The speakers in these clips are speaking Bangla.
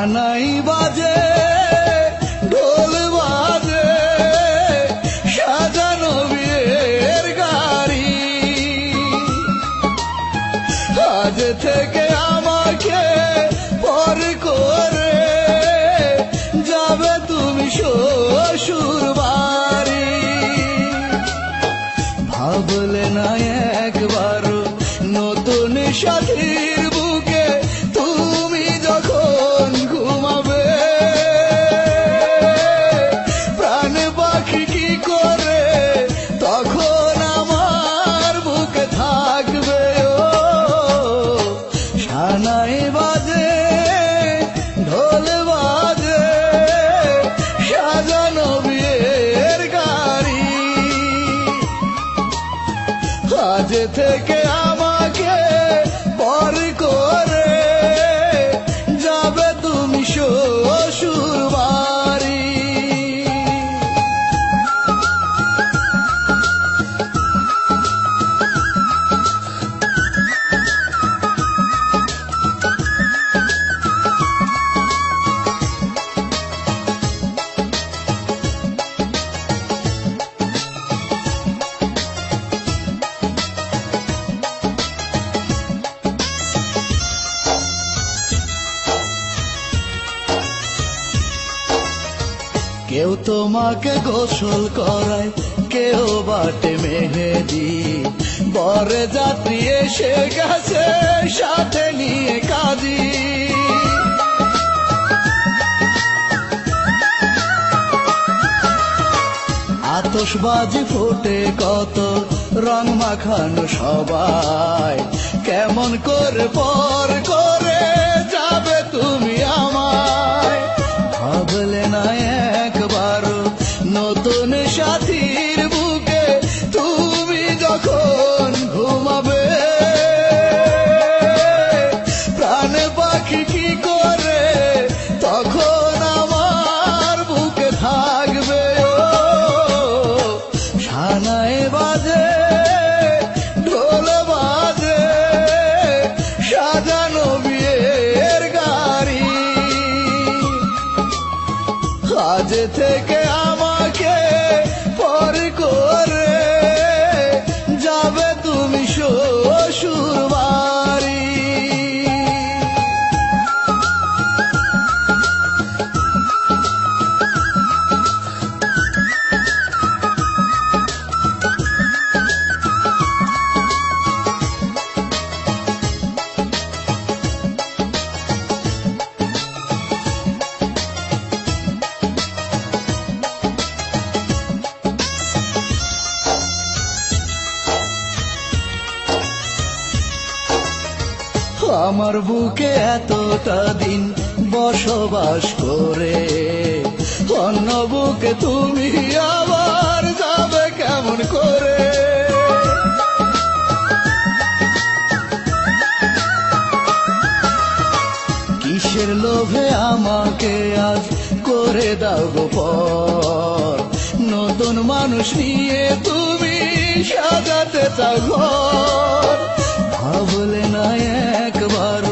সানাই বাজে ঢোল বাজে সাজানো বিয়ের গাড়ি, আজ থেকে আমাকে পর করে যাবে তুমি শ্বশুর বাড়ি। ভাবলে না একবার নতুন সাথীর বুকে তুমি যখন ঘুমাবে, প্রাণ পাখি কি করে তখন আমার বুকে থাকবে। ও সানাই বাজে ঢোল বাজে সাজানো বিয়ের গাড়ি, আজ থেকে আমাকে পর করে যাবে তুমি শ্বশুর বাড়ি। কেউ তোমাকে গোসল করায়, কেউ বাটে মেহেদি, বরে যাত্রী এসে গেছে সাথে নিয়ে কাঁদি। আতশবাজি ফুটে কত রং মাখানো সবাই, কেমন করে পর করে যাবে তুমি আমায়। ভাবলে না একবার নতুন সাথীর বুকে তুমি যখন ঘুমাবে, প্রাণ পাখি কি করে তখন আমার বুকে থাকবে। ও সানাই বাজে ঢোল বাজে সাজানো বিয়ের গাড়ি, আজ থেকে আমাকে পর করে যাবে তুমি শ্বশুর বাড়ি। আমার বুকে এতটা দিন বসবাস করে অন্য বুকে তুমি আবার যাবে কেমন করে। কিসের লোভে আমাকে আজ করে দাও গো পর, নতুন মানুষ নিয়ে তুমি সাজাতে চাও ঘর। ভাবলে না একবার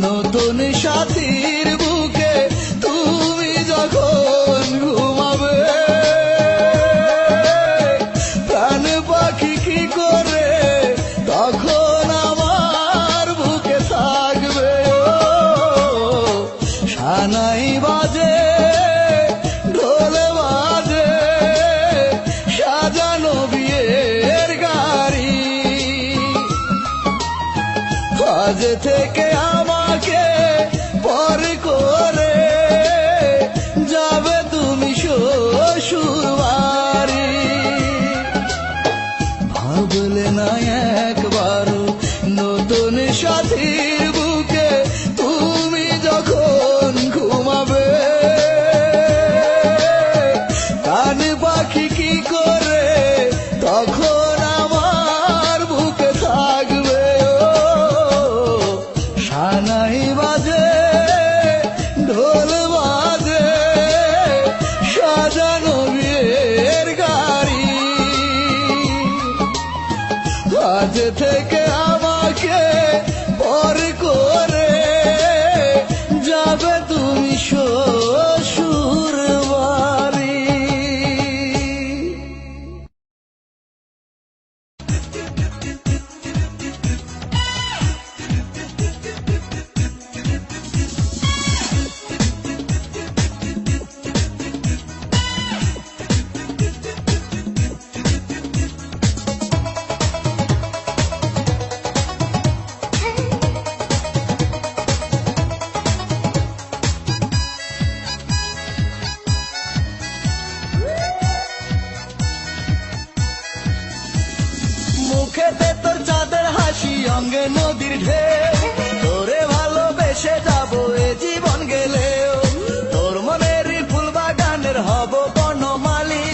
নতুন সাথীর বুকে তুমি যখন ঘুমাবে, প্রাণ পাখি কি করে তখন আমার বুকে থাকবে। ও সানাই বাজে ঢোল বাজে সাজানো বিয়ের গাড়ি, আজ থেকে আমাকে পর করে যাবে তুমি শ্বশুর বাড়ি। ভাবলে না একবার নতুন সাথীর বুকে তুমি যখন ঘুমাবে, কান পাখি কি করে তখন আমার বুকে থাকবে। ও সানাই বাজে ঢোল বাজে সাজানো বিয়ের গাড়ি, আজ থেকে আমাকে পর করে যাবে তুমি মুখেতে তোর চাঁদের হাসি, অঙ্গে নদীর ঢেউ, তোরে ভালোবেসে যাব এ জীবন গেলেও। তোর মনের ফুল বাগানের হব বনমালী,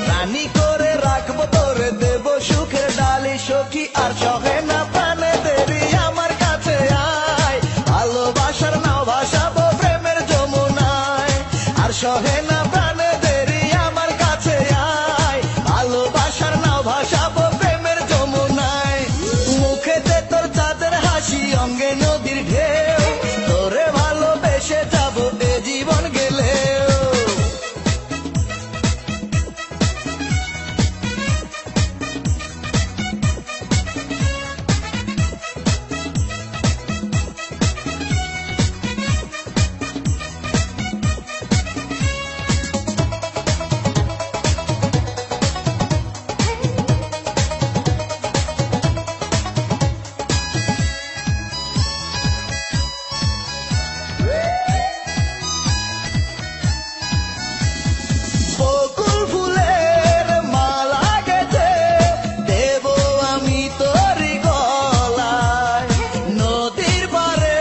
রানী করে রাখবো তোরে, দেব সুখের ডালি। সখী আর সহে না প্রাণে দেরি আমার কাছে আয়, ভালোবাসার নাও ভাসাবো প্রেমের যমুনায়। আর সহে না প্রাণে দেরি আমার কাছে আয়, ভালোবাসার নাও ভাসাবো প্রেমের যমুনায়। মুখেতে তোর চাঁদের হাসি, অঙ্গে নদীর ঢেউ, তোরে ভালোবেসে যাব এ জীবন গেলেও। বকুল ফুলের মালা গেঁথে দেব আমি তোর গলায়, নদীর পাড়ে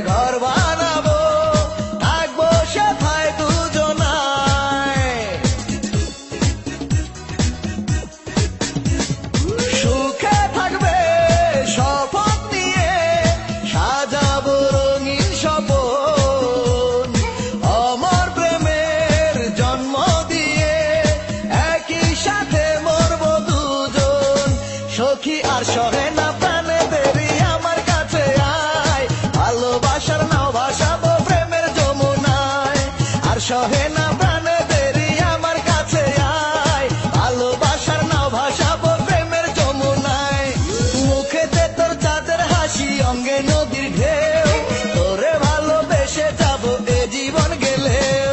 ঘর বানাবো, থাকবো সেথায় দুজনায়। সুখে থাকবে শপথ নিয়ে, সাজাবো রঙিন স্বপন, অমর প্রেমের জন্ম দিয়ে একই সাথে মরবো দুজন। সখী আর সহে না প্রাণে দেরি আমার কাছে আয়, ভালোবাসার নাও ভাসাবো প্রেমের যমুনায়। আর সহে না প্রাণে দেরি আমার কাছে আয়, ভালোবাসার নাও ভাসাবো প্রেমের যমুনায়। মুখেতে তোর চাঁদের হাসি, অঙ্গে নদীর ঢেউ, তোরে ভালোবেসে যাব এ জীবন গেলেও।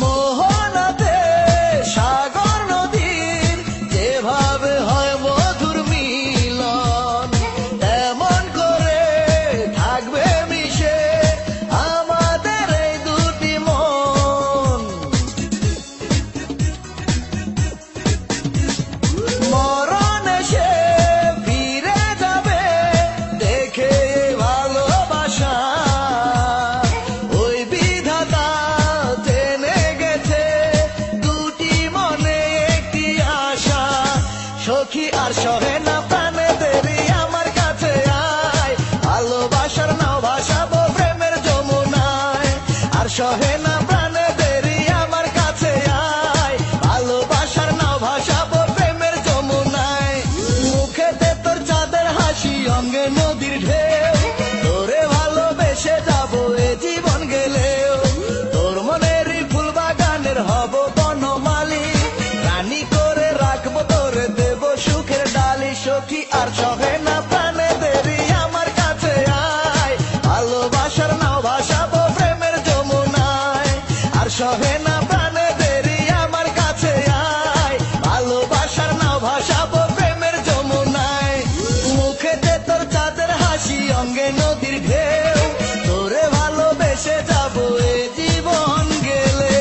মোহনাতে সাগর নদীর যেভাবে হয় মধুর মিলন, তেমন করে থাকবে মিশে আমাদের এই দুটি মন। মরণ এসে ফিরে যাবে দেখে ভালোবাসা, ওই বিধাতা টেনে গেছে দুটি মনে একটি আশা। সখী আর সহে না প্রাণে দেরি আমার কাছে আয়, ভালোবাসার নাও ভাসাবো প্রেমের যমুনায়। আর সহে না প্রাণে দেরি আমার কাছে আয়, ভালোবাসার নাও ভাসাবো প্রেমের যমুনায়। মুখেতে তোর চাঁদের হাসি, অঙ্গে নদীর ঢেউ, তোরে ভালোবেসে যাব এ জীবন গেলেও। তোর মনের ফুল বাগানের হব বনমালী, রানী করে রাখবো তোরে, দেব সুখের ডালি। সখী আর সহে না প্রাণে দেরি আমার কাছে আয়, ভালোবাসার নাও ভাসাবো প্রেমের যমুনায়। আর সহে না প্রাণে দেরি আমার কাছে আয়, ভালোবাসার নাও ভাসাবো প্রেমের যমুনায়। মুখেতে তোর চাঁদের হাসি, অঙ্গে নদীর ঢেউ, তোরে ভালোবেসে যাব এ জীবন গেলেও।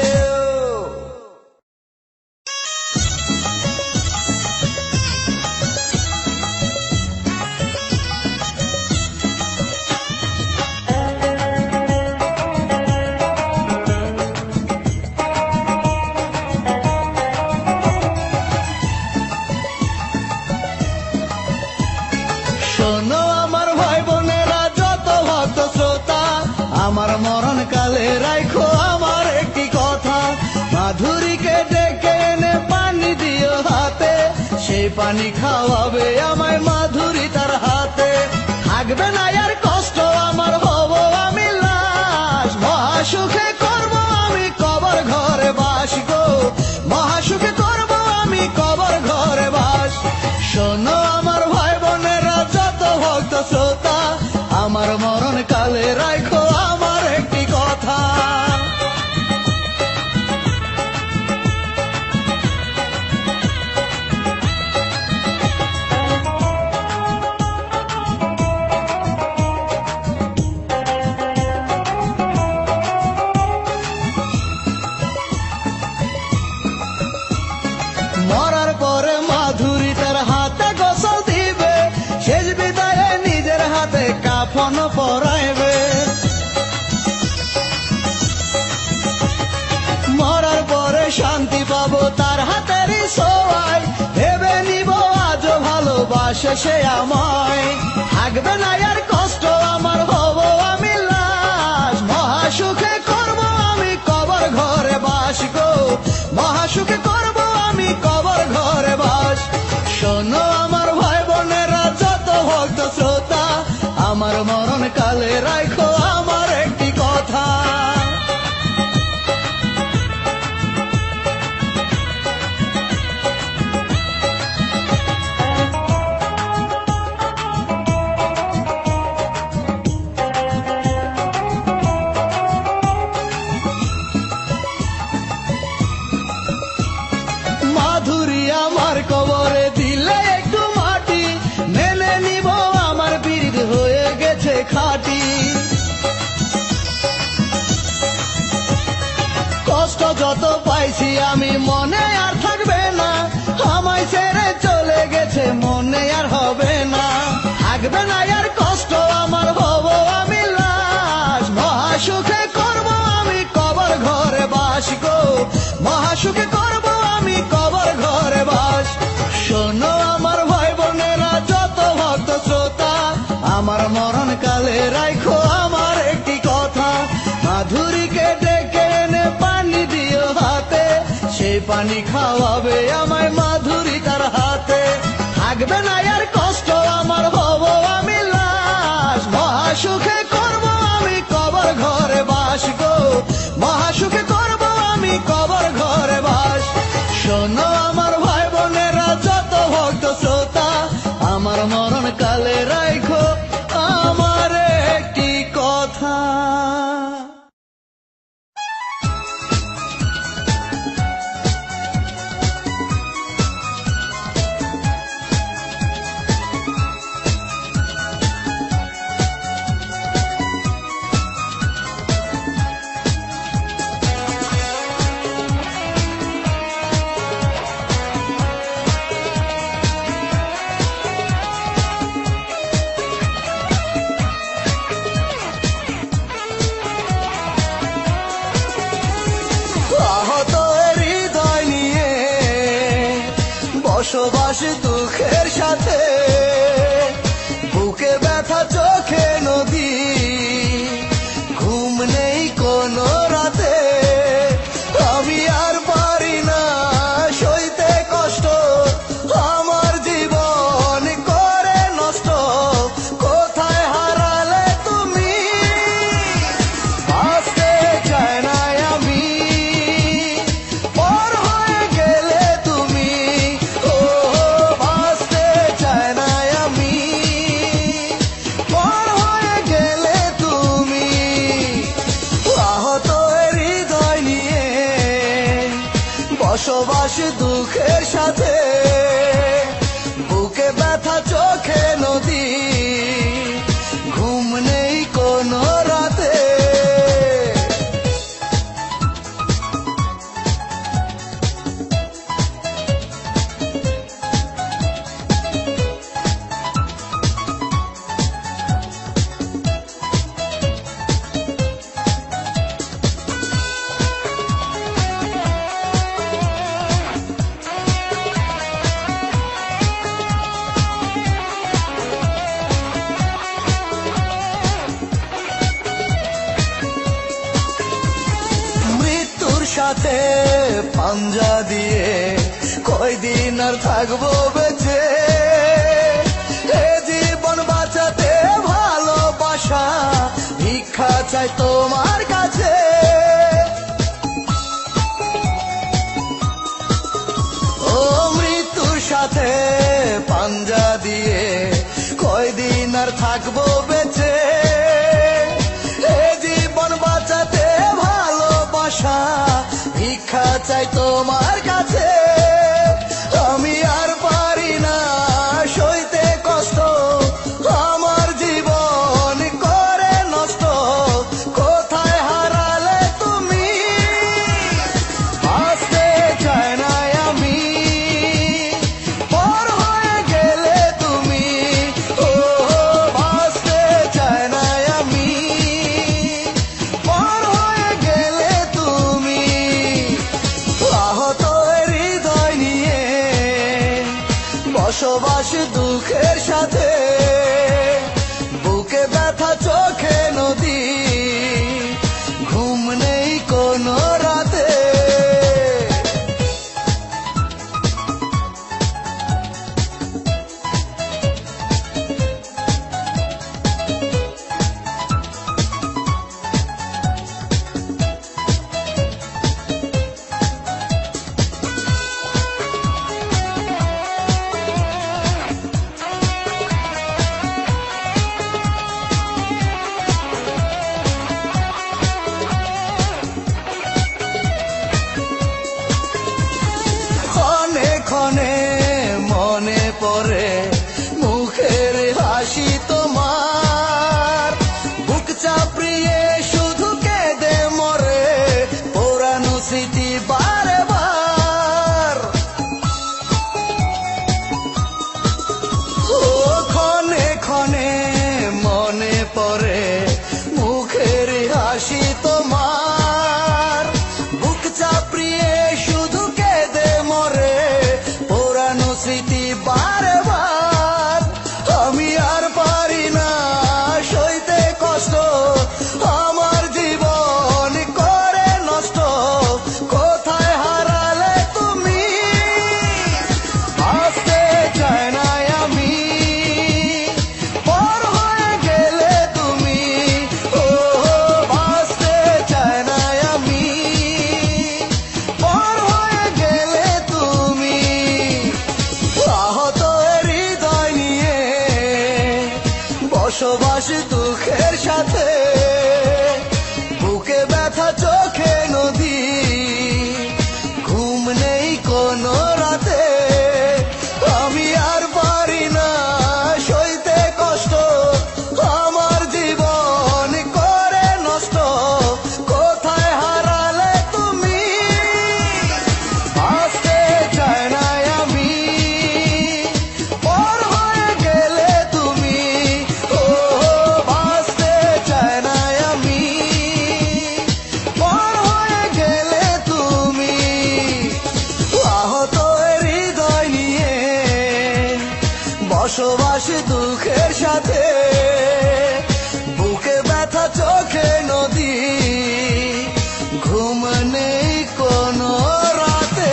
শোনো আমার ভাই বোনেরা, যত ভক্ত শ্রোতা, আমার মরণ কালে রাখো আমার একটি কথা। মাধুরীকে ডেকে এনে পানি দিও হাতে, সেই পানি খাওয়াবে আমায় মাধুরী তার হাতে। থাকবে না আর কষ্ট আমার, হব আমি লাশ, মহাসুখে করব আমি কবর ঘরে বাস গো, মহাসুখে করব আমি কবর ঘরে বাস। মন পড়াইবে। মরার পরে শান্তি পাবো তার হাতেরই ছোঁয়ায়, ভেবে নিব আজও ভালোবাসে সে আমায়। থাকবে না আর কষ্ট আমার, হব আমি লাশ, মহাসুখে করব আমি কবর ঘরে বাস গো, মহাসুখে করব আমি কবর ঘরে বাস। শোনো আমার ভাই বোনেরা যত ভক্ত শ্রোতা, আমার মরণ কালে রাখো আমার একটি কথা। মাধুরী আমার কবরে দিলে একটু মাটি, মেনে নিব আমার পীড়িত হয়ে গেছে খাঁটি। কষ্ট যত পাইছি আমি মনে আর থাকবে না, আমায় ছেড়ে চলে গেছে মনে আর হবে না। থাকবে না আর কষ্ট আমার, হব আমি লাশ, মহাসুখে করব আমি কবর ঘরে বাস গো, মহাসুখে করব আমি কবর ঘরে বাস। শোনো আমার ভাই বোনেরা যত ভক্ত শ্রোতা, আমার মরণ কালে রাখো আমার একটি কথা। মাধুরীকে ডেকে এনে পানি দিও হাতে, সেই পানি খাওয়াবে আমায় মাধুরী তার হাতে। থাকবে না আর কষ্ট আমার, হব আমি লাশ, মহাসুখে করব আমি কবর ঘরে বাস গো, মহাসুখে করব আমি কবর ঘরে বাস। শোনো আমার ভাই বোনেরা যত ভক্ত শ্রোতা, আমার মরণ কালে রাখো আমার একটি কথা। আহত হৃদয় নিয়ে বসবাস দুঃখের সাথে, বুকে ব্যথা চোখে নদী, ঘুম নেই কোনো রাতে। আমি আর পারি না সইতে কষ্ট, আমার জীবন করে নষ্ট। কোথায় হারালে তুমি, বাঁচতে চাই না আমি, পর হয়ে গেলে তুমি। ও বাঁচতে চাই না আমি, পর হয়ে গেলে তুমি। আহত হৃদয় নিয়ে বসবাস দুঃখের সাথে, বুকে ব্যথা চোখে নদী, ঘুম নেই কোনো রাতে। মৃত্যুর সাথে পাঞ্জা দিয়ে কয়দিন আর থাকবো বেঁচে, এ জীবন বাঁচাতে ভালোবাসা ভিক্ষা চাই তোমার কাছে। ও মৃত্যুর সাথে পাঞ্জা দিয়ে কয়দিন আর থাকবো বেঁচে, এ জীবন বাঁচাতে ভালোবাসা ভিক্ষা চাই তোমার কাছে। আমি আর পারি না সইতে কষ্ট, আমার জীবন করে নষ্ট। কোথায় হারালে বসবাস দুঃখের সাথে, বুকে ব্যথা চোখে নদী, ঘুম নেই কোনো রাতে। ক্ষণে ক্ষণে মনে পড়ে মুখের হাসি তোমার, বুক চাপড়িয়ে শুধু কেঁদে মরে পুরানো স্মৃতি বারে বার। ও ক্ষণে ক্ষণে মনে পড়ে মুখের হাসি তোমার, বুক চাপড়িয়ে শুধু কেঁদে মরে পুরানো স্মৃতি বারে বার। আমি আর পারি না সইতে কষ্ট, আমার জীবন করে নষ্ট, কোথায় হারালে তুমি? বাঁচতে চাই না আমি, পর হয়ে গেলে তুমি। ও বাঁচতে চাই না আমি, পর হয়ে গেলে তুমি। আহত হৃদয় নিয়ে বসবাস দুঃখের সাথে, বুকে ব্যথা চোখে নদী, ঘুম নেই কোনো রাতে। আমি আর পারি না সইতে কষ্ট, আমার জীবন করে নষ্ট, কোথায় হারালে তুমি? বাঁচতে চাই না আমি, পর হয়ে গেলে তুমি। ও বাঁচতে চাই না আমি, পর হয়ে গেলে তুমি। আহত হৃদয় নিয়ে বসবাস দুঃখের সাথে, বুকে ব্যথা চোখে নদী, ঘুম নেই কোনো রাতে।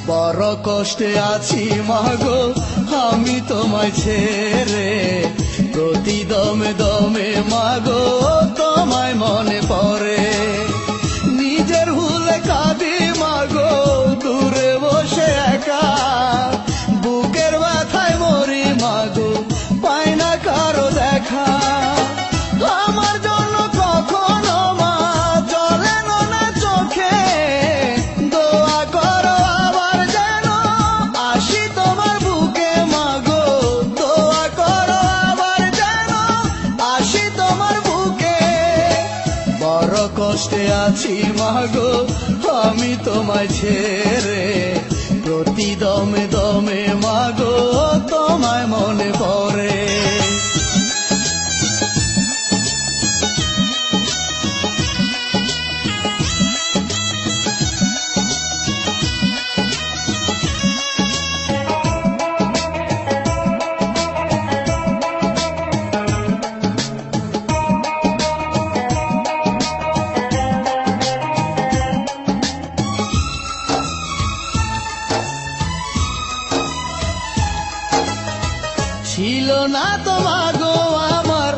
বড় কষ্টে আছি মাগো আমি তোমায় ছেড়ে, প্রতি দমে দমে মাগো তোমায় মনে পড়ে। নিজের ভুলে কাঁদি মাগো দূরে বসে একা, বুকের ব্যথায় মরি মাগো পাই না কারো দেখা। আমার জন্য কখনো মা জলে না চোখে, দোয়া করো আবার যেন আসি তোমার বুকে মাগো, দোয়া করো আবার যেন আসি তোমার বুকে। বড় কষ্টে আছি মাগো আমি তোমায় ছেড়ে, প্রতি দমে দমে মাগো তোমায় মনে পড়ে। ছিল না তো মাগো আমার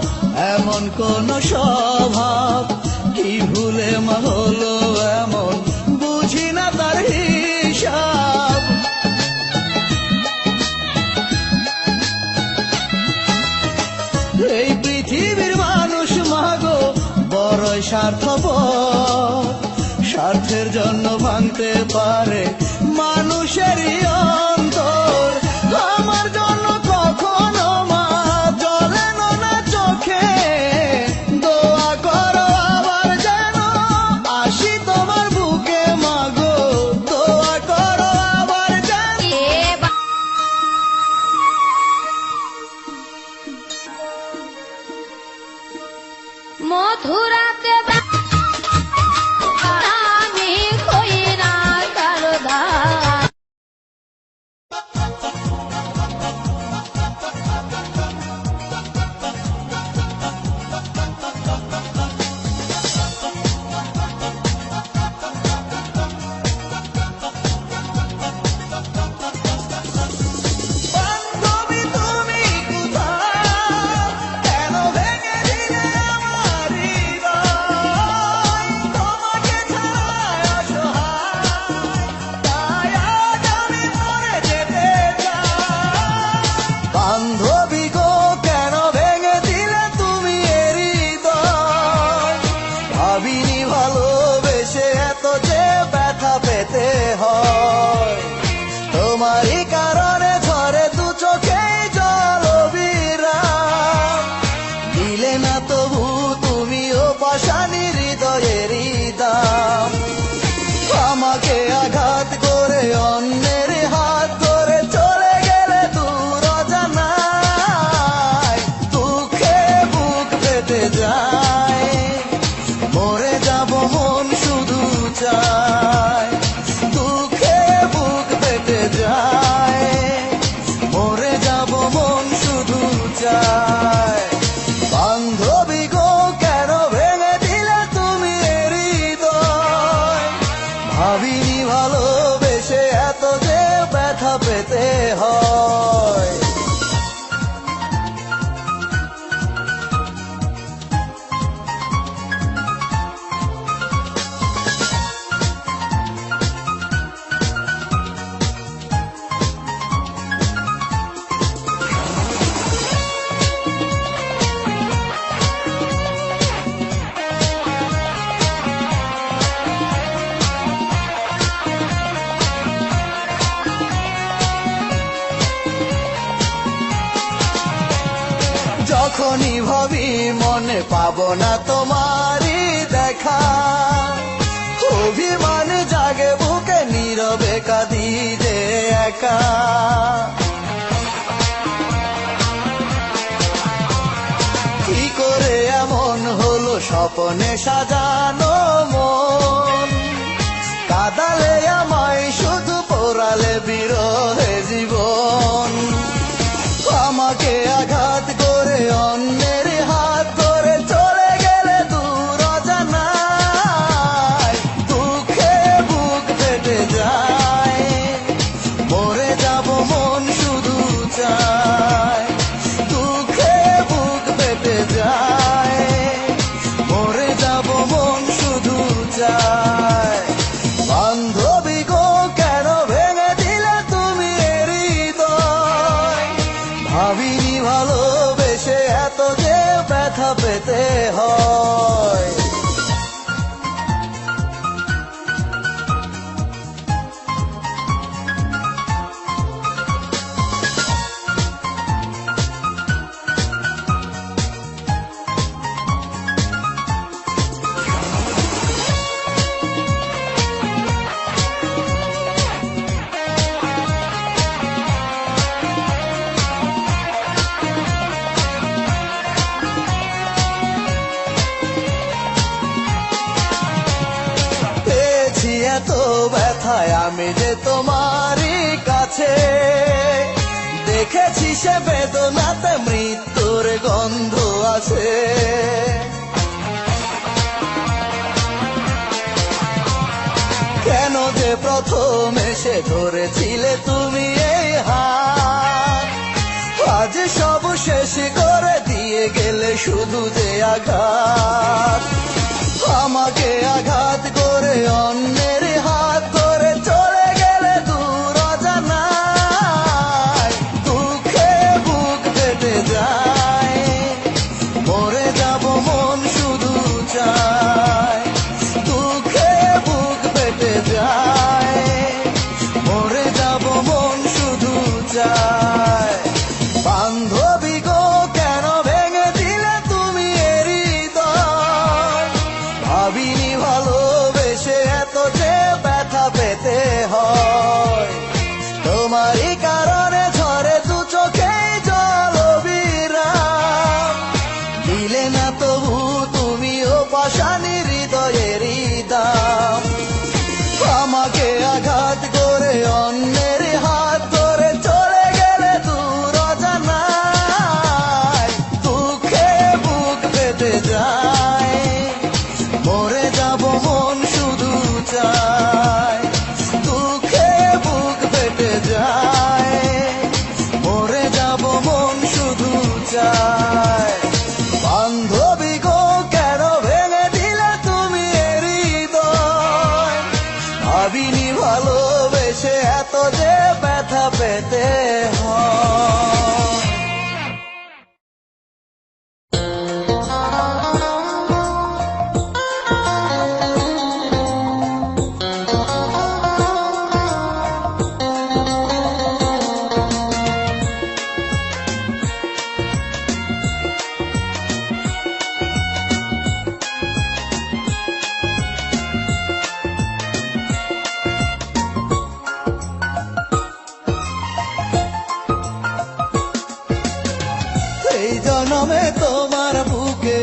এমন কোন স্বভাব, কি ভুলে মা হলো এমন বুঝি না তার হিসাব। এই পৃথিবীর মানুষ মাগো বড়ই স্বার্থপর, স্বার্থের জন্য ভাঙতে পারে মানুষের পেতে হয়। যখনই ভাবি মনে পাবো না তোমারই দেখা, অভিমান জাগে বুকে নীরবে কাঁদি যে একা। কি করে এমন হলো স্বপ্নে সাজানো মন, কাঁদালে আমায় শুধু পোড়ালে বিরহে জীবন। আমাকে আঘাত করে অন্যের হাত ধরে চলে গেলে দূর অজানায়, দুঃখে বুক ফেটে যায়, মরে যাব মন শুধু চায়। দুঃখে বুক ফেটে যায়, মরে যাব মন শুধু চায়। বান্ধবী গো কেন ভেঙে দিলে তুমি এর হৃদয়, ভাবিনি ভালোবেসে এত যে ব্যথা পেতে হয়। এত ব্যথায় আমি যে তোমারই কাছে, দেখেছি সে বেদনাতে মৃত্যুর গন্ধ আছে। কেন যে প্রথম এসে ধরেছিলে তুমি এই হাত, আজ সব শেষ করে দিয়ে গেলে শুধু যে আঘাত। আমাকে আঘাত করে অন্যের হাত ধরে চলে গেলে দূর অজানায়, দুঃখে বুক ফেটে যায়, মরে যাব মন শুধু চায়। দুঃখে বুক ফেটে যায়, মরে যাব মন শুধু চায়। বান্ধবী গো কেন ভেঙে দিলে তুমি এর হৃদয়, ভাবিনি ভালোবেসে এত যে ব্যথা পেতে হয়। তোমারই কারণে ঝরে দু চোখে জল অবিরাম, দিলে না তবু তুমিও পাষাণী হৃদয়ের দাম। আমাকে আঘাত করে অন্যের হাত ধরে চলে গেলে দূর অজানায়, দুঃখে বুক ফেটে যায়, মরে যাব মন শুধু চায়। দুঃখে বুক ফেটে যায়, মরে যাব মন শুধু চায়। বান্ধবী গো কেন ভেঙে দিলে তুমি এর হৃদয়, ভাবিনি ভালোবেসে এত যে ব্যথা পেতে হয়। এই জনমে তোমার বুকে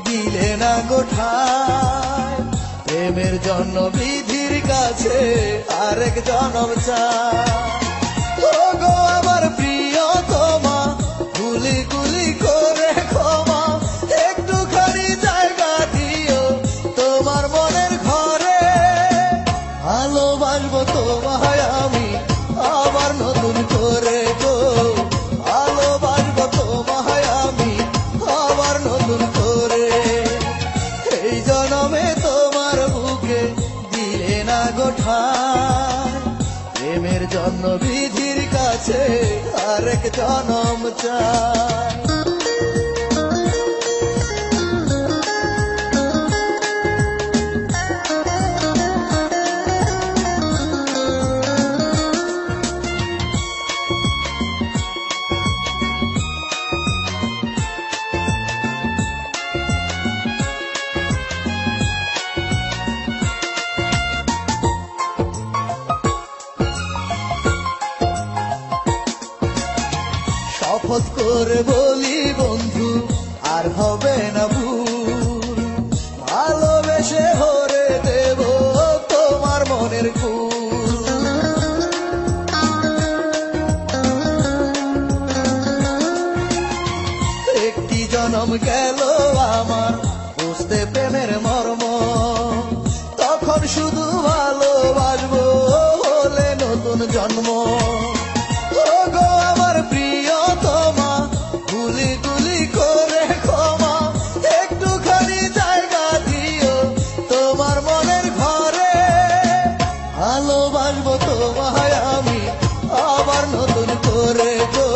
দিলে না গোঠায়, প্রেমের জন্য বিধির কাছে আরেক জনম চায়। ও গো আমার প্রিয় তোমা, গুলি গুলি করে ক্ষমা, একটুখানি জায়গা দিও তোমার মনের ঘরে। ভালোবাসবো তোমায় আমি আবার নতুন জন্য বিধির কাছে আরেক জনম চাই। শপথ করে বলি বন্ধু আর হবে না ভুল, ভালোবেসে ভরে দেব তোমার মনের ফুল। একটি জনম গেল আমার বুঝতে প্রেমের মর্ম, তখন শুধু ভালোবাসবো হলে নতুন জন্ম। ভালোবাসবো তোমায় আমি আবার নতুন করে গো,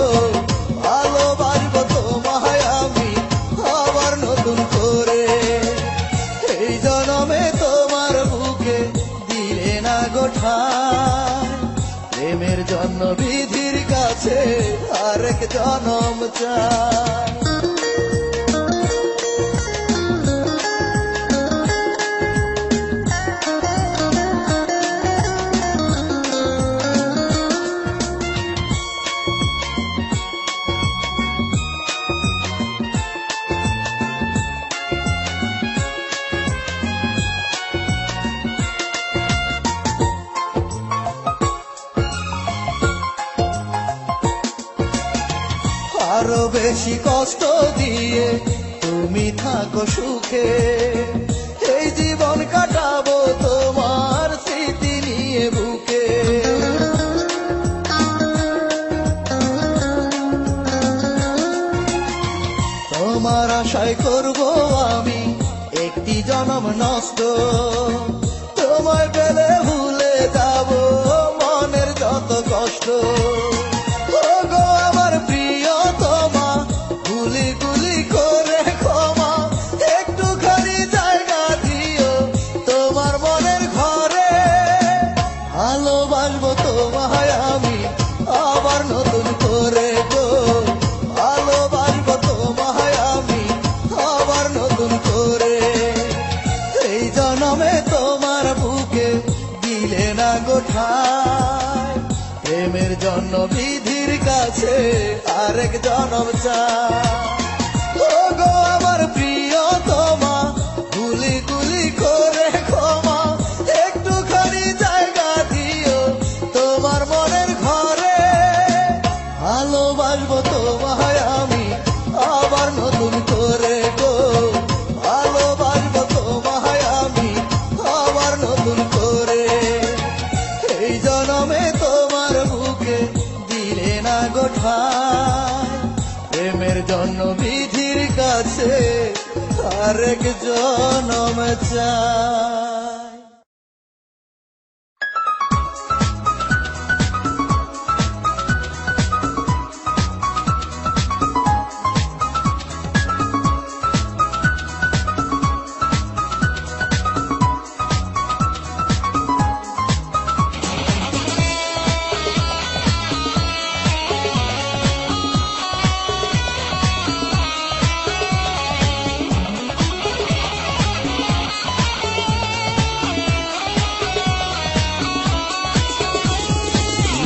ভালোবাসবো তোমায় আমি আবার নতুন করে। এই জনমে তোমার বুকে দিলে না গো ঠাঁই, প্রেমের জন্য বিধির কাছে আরেক জনম চাই। আরো বেশি কষ্ট দিয়ে তুমি থাকো সুখে, এই জীবন কাটাবো তোমার স্মৃতি নিয়ে বুকে। তোমার আশায় করবো আমি একটি জনম নষ্ট, তোমায় পেলে ভুলে যাবো মনের যত কষ্ট। ভালোবাসবো তোমায় আমি আবার নতুন করে গো, ভালোবাসবো তোমায় আমি আবার নতুন করে। এই জনমে তোমার বুকে দিলে না গো ঠাঁই, প্রেমের জন্য বিধির কাছে আরেক জনম চাই। ও গো আমার প্রিয় তোমা গুলি গুলি করে ক্ষমা, একটুখানি জায়গা দিও তোমার মনের ঘরে। ভালোবাসবো তোমায় আমি আবার নতুন করে গো, ভালোবাসবো তোমায় আমি আবার নতুন করে। এই জনমে তোমার বুকে দিলে না গো ঠাঁই, প্রেমের জন্য বিধির কাছে আরেক জনম চাই।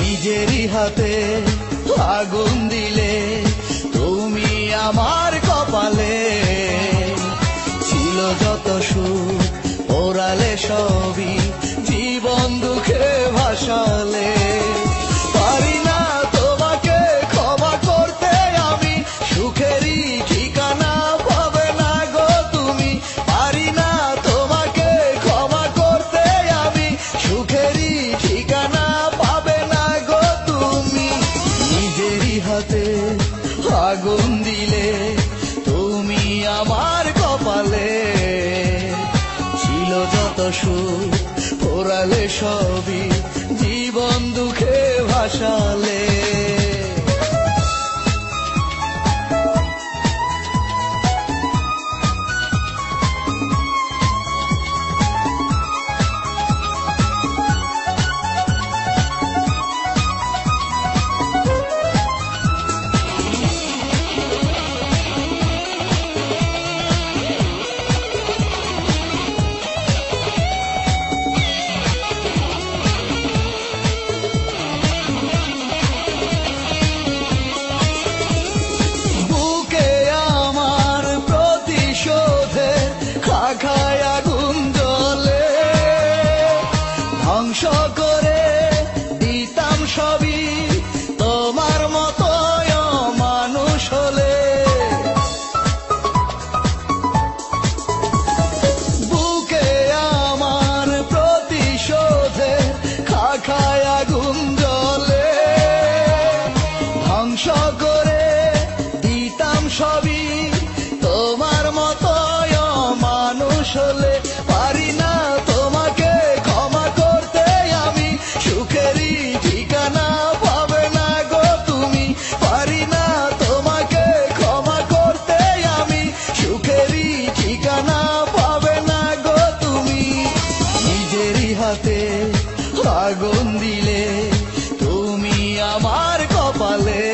নিজেরই হাতে আগুন দিলে তুমি আমার কপালে, ছিল যত সুখ ওরালে সবই জীবন দুঃখে ভাসালে। পারি না তোমাকে ক্ষমা করতে আমি, সুখেরই ঠিকানা পাবে না গো তুমি। পারি না তোমাকে ক্ষমা করতে আমি, সুখেরই ঠিকানা পাবে না গো তুমি। নিজেরই হাতে আগুন দিলে তুমি আমার কপালে, ছিল যত সুখ ওরালে সবই জীবন দুঃখে ভাসালে। খায় আগুন জ্বলে, ধ্বংস করে দিতাম সবই তোমার মতো মানুষ হলে। বুকে আমার প্রতিশোধে খায় আগুন জ্বলে, ধ্বংস করে দিতাম সবই তোমার মতো মানুষ হলে। পারি না তোমাকে ক্ষমা করতে আমি, সুখেরই ঠিকানা পাবে না গো তুমি। পারি না তোমাকে ক্ষমা করতে আমি, সুখেরই ঠিকানা পাবে না গো তুমি। নিজেরই হাতে আগুন দিলে তুমি আমার কপালে,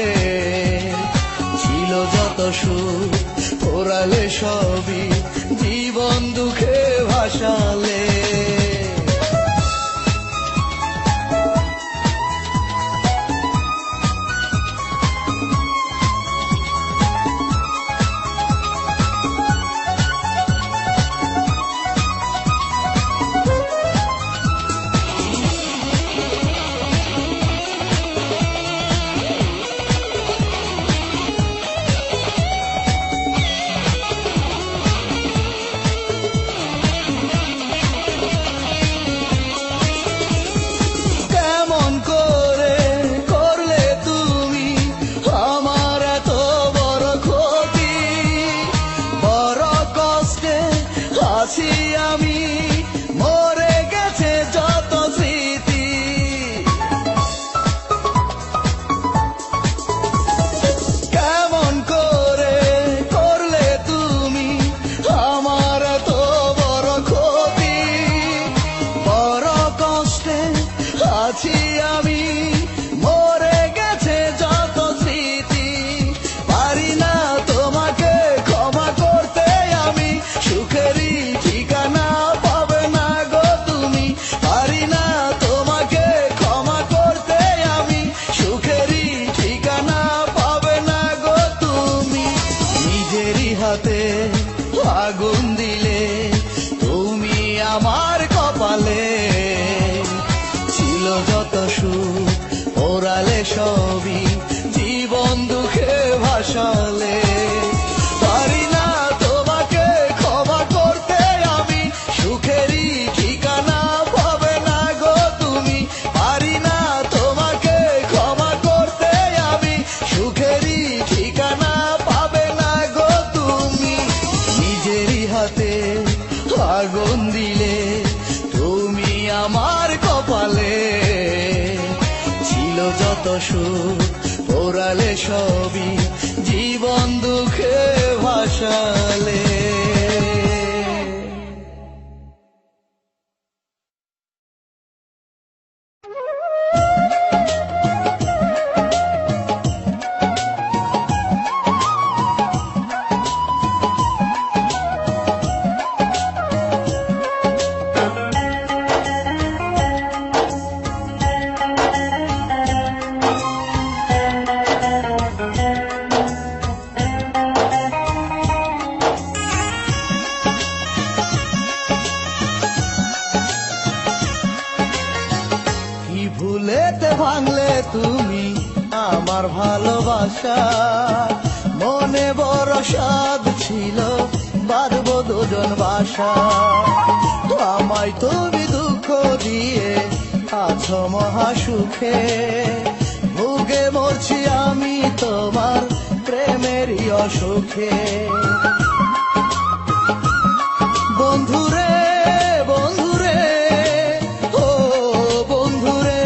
ছিল যত সুখ পোড়ালে সবই জীবন দুঃখে ভাসালে। আমি মরে গেছে যত স্মৃতি, কেমন করে করলে তুমি আমার এত বড় ক্ষতি। বড় কষ্টে আছি আমি, মরে গেছে যত স্মৃতি। পারি না তোমাকে ক্ষমা করতে আমি, সুখেরই ঠিকানা পাবে না গো তুমি। পারি না তোমাকে ক্ষমা করতে আমি, সুখেরই ঠিকানা পাবে না গো তুমি। নিজেরই হাতে আগুন দিলে তুমি আমার কপালে, ছিল যত সুখ পোড়ালে সবই জীবন দুঃখে ভাসালে। পারি না তোমাকে ক্ষমা করতে আমি, সুখেরই ঠিকানা পাবে না গো তুমি। পারি না তোমাকে ক্ষমা করতে আমি, সুখেরই ঠিকানা পাবে না গো তুমি। নিজেরই হাতে আগুন দিলে তুমি আমার কপালে, ছিল যত সুখ পোড়ালে সবই জীবন দুঃখে ভাসালে। ভুলেতে ভাঙলে তুমি আমার ভালোবাসা, মনে বড় সাধ ছিল বাঁধবো দুজন বাসা। আমায় তুমি দুঃখ দিয়ে আছো মহা সুখে, ভুগে মরছি আমি তোমার প্রেমেরই অসুখে। বন্ধুরে বন্ধুরে ও বন্ধুরে,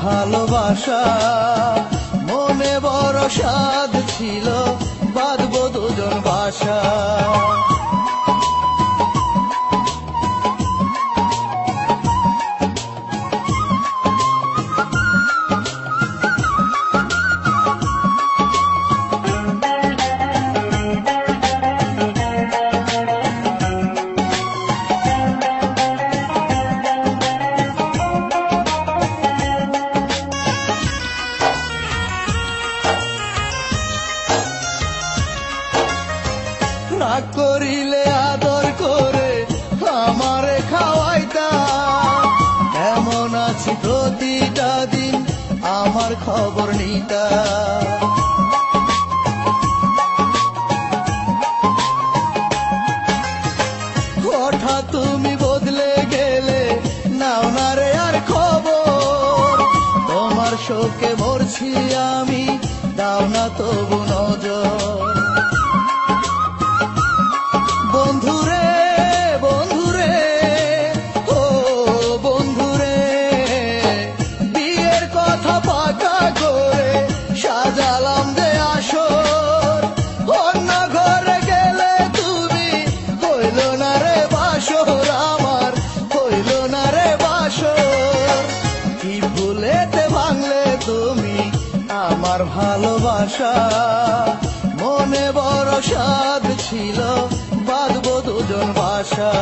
ভালোবাসা মনে বড় স্বাদ ছিল, বাঁধবো দুজন বাসা। রাগ করিলে আদর করে আমারে খাওয়াইতা, এমন আছি প্রতিটা দিন আমার খবর নিতা। হঠাৎ তুমি বদলে গেলে, নাও না রে আর খবর, তোমার শোকে মরছি আমি, দাও না তবু নজর। বন্ধুরে বন্ধুরে ও বন্ধুরে, বিয়ের কথা পাকা করে সাজালাম যে আসর, অন্য ঘরে গেলে তুমি হইল না রে বাসর, আমার হইল না রে বাসর। কি ভুলেতে ভাঙলে তুমি আমার ভালোবাসা, মনে বড় স্বাদ ছিল, বাঁধবো দুজন বাসা।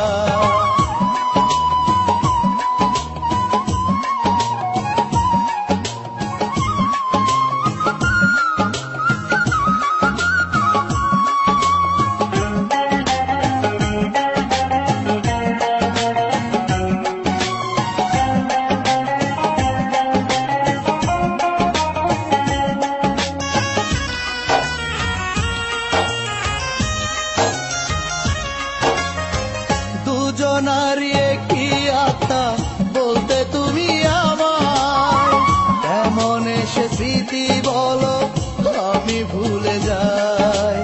দুজনারই একই আত্মা বলতে তুমি আমায়, এমন এসে স্মৃতি বলো আমি ভুলে যাই।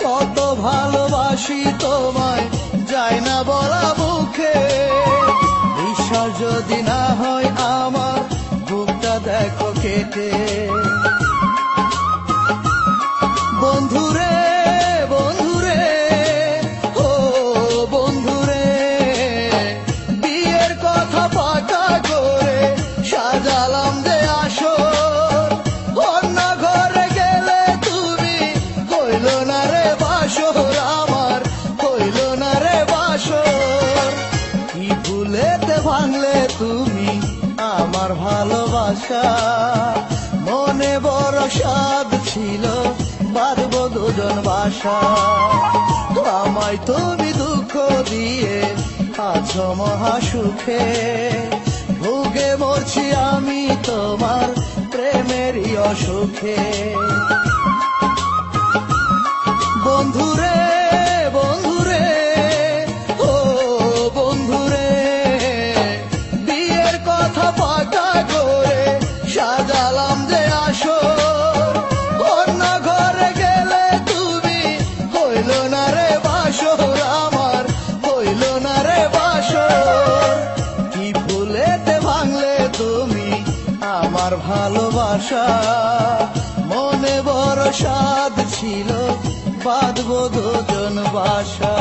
কত ভালোবাসি তোমায় যায় না বলা মুখে, বিশ্বাস যদি না হয় আমার বুকটা দেখো কেটে। বন্ধুরে বন্ধুরে ও বন্ধুরে, বিয়ের কথা পাকা করে সাজালাম যে আসর, অন্য ঘরে গেলে তুমি হইল না রে বাসর, আমার হইল না রে বাসর। কি ভুলেতে ভাঙলে তুমি আমার ভালোবাসা, মনে বড় স্বাদ ছিল, বাঁধবো দুজন বাসা। আমায় তুমি দুঃখ দিয়ে আছো মহা সুখে, ভুগে মরছি আমি তোমার প্রেমেরই অসুখে। বন্ধুরে বন্ধুরে ও বন্ধুরে, বিয়ের কথা পাকা করে সাজালাম যে আসর, অন্য ঘরে গেলে তুমি হইল না রে বাসর, আমার হইল না রে বাসর। কি ভুলেতে ভাঙলে তুমি আমার ভালোবাসা, মনে বড় স্বাদ ছিল, বাঁধবো দুজন বাসা।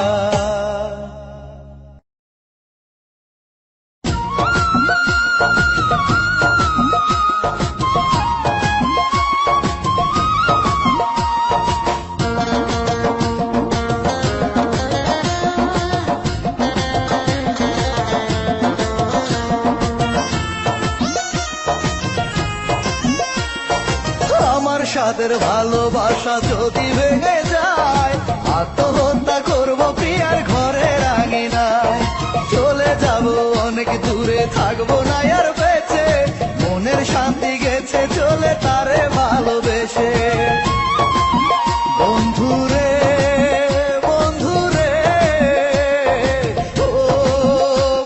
আমার সাদের ভালোবাসা যদি ভেঙে যায়, আত্মহত্যা করব প্রিয়ার ঘরের আঙিনায়। চলে যাব অনেক দূরে, থাকবো না আর বেঁচে, মনের শান্তি গেছে চলে তারে ভালোবেসে। বন্ধুরে বন্ধুরে ও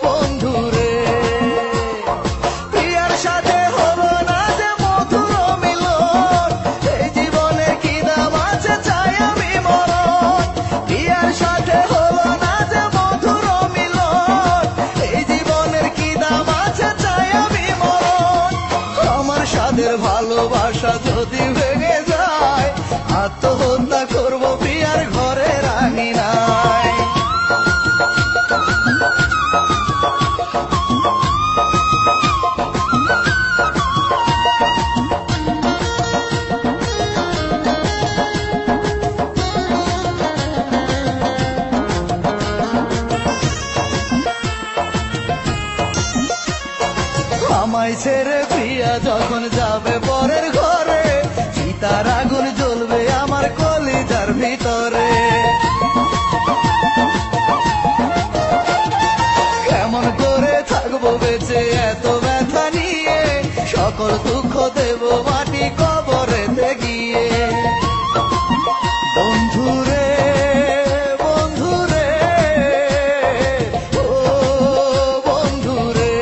বন্ধুরে, প্রিয়ার সাথে হলো না যে মধুর মিলন, এই জীবনে কি দাম আছে চাই যদি ভেঙে যায়, আত্মহত্যা করব প্রিয়ার ঘরে রানী নাই। আমায় ছেড়ে প্রিয়া যখন যাবে পরের ঘরে, চিতার আগুন জ্বলবে আমার কলিজার ভিতরে। কেমন করে থাকবো বেঁচে এত ব্যথা নিয়ে, সকল দুঃখ দেব মাটি কবরেতে গিয়ে। বন্ধুরে বন্ধুরে ও বন্ধুরে,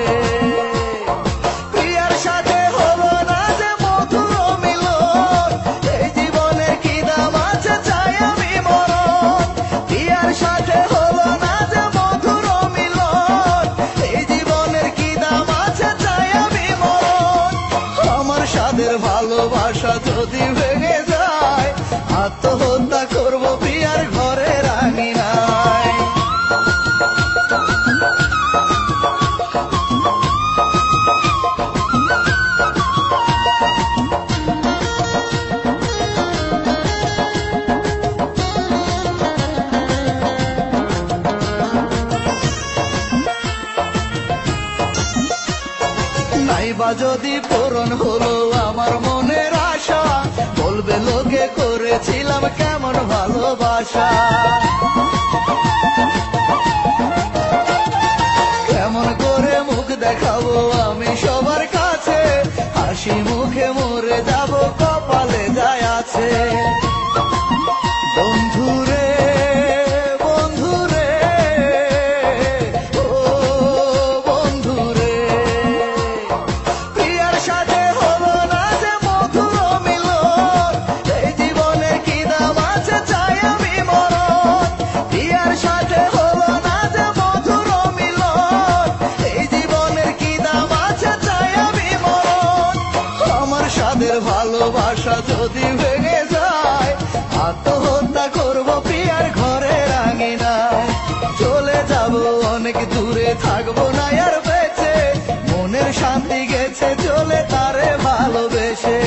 প্রিয়ার সাথে হলো না যে মধুর মিলন, এই জীবনে কি দাম আছে চাই আমি মরণ। প্রিয়ার সাথে হলো না যে মধুর মিলন, এই জীবনের কি দাম আছে চাই আমি মরণ। আমার সাদের ভালোবাসা যদি ভেঙে যায়, আত্মহত্যা করব প্রিয়ার ঘরে রানী নাই। নাইবা যদি পূরণ হলো আমার মনের আশা, বলবে লোকে করেছিলাম কেমন ভালোবাসা। কেমন করে মুখ দেখাবো আমি সবার কাছে, হাসি মুখে মরে যাব কপালে যায় আছে। বন্ধুরে বন্ধুরে ও বন্ধুরে, প্রিয়ার সাথে হলো না যে মধুর মিলন, এই জীবনে কি দাম আছে চাই আমি মরণ। প্রিয়ার সাথে হলো না যে মধুর মিলন, এই জীবনের কি দাম আছে চাই আমি মরণ। আমার সাদের ভালোবাসা যদি ভেঙে যায়, আত্মহত্যা করব প্রিয়ার ঘরে রাঙি নাই। চলে যাব অনেক দূরে, থাকবো না আর বেঁচে, মনের শান্তি গেছে চলে তারে ভালোবেসে।